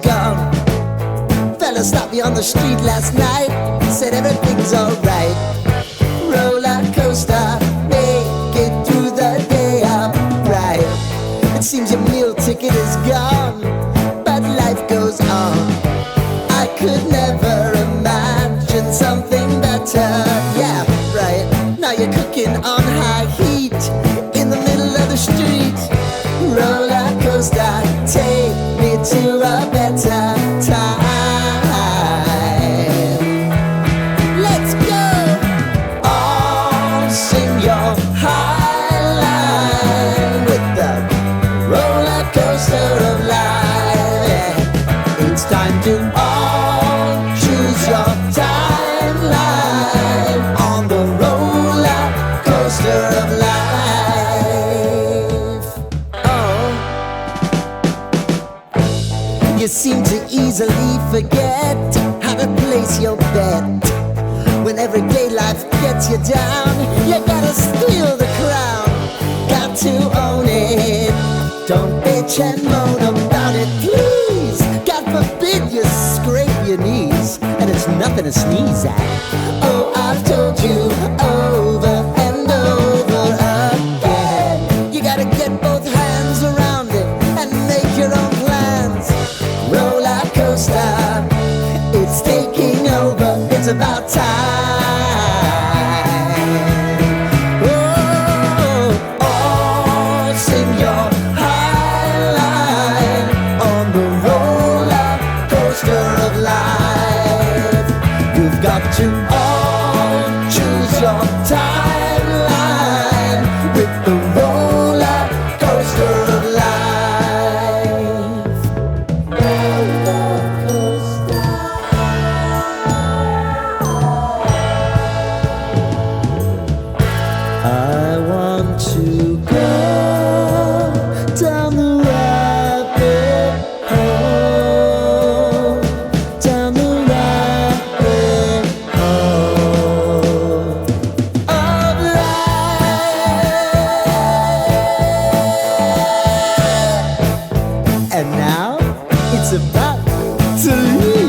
gone. Fella stopped me on the street last night, said everything's alright. Roller coaster, make it through the day upright. It seems your meal ticket is gone, but life goes on. I could never imagine something better. Yeah, right. Now you're cooking on high heat in the middle of the street. Roller coaster, take me to a better time. Let's go! All sing your high line with the roller coaster of life. Yeah. It's time to all choose your timeline on the roller coaster of life. Oh, you seem to easily forget how to place your bet. When everyday life gets you down, you gotta steal the crown. Got to own it. Don't bitch and moan about it, please. God forbid you scrape your knees, and it's nothing to sneeze at. Oh, I've told you over and over again, you gotta get both hands around it and make your own plans. Roller coaster, it's taking over, it's about time. Oh, all sing your high line on the roller coaster of life. You've got to all choose your timeline with the roller coaster of life. Roller coaster. I want to go down the rabbit hole, down the rabbit hole of life. And now it's about to leave.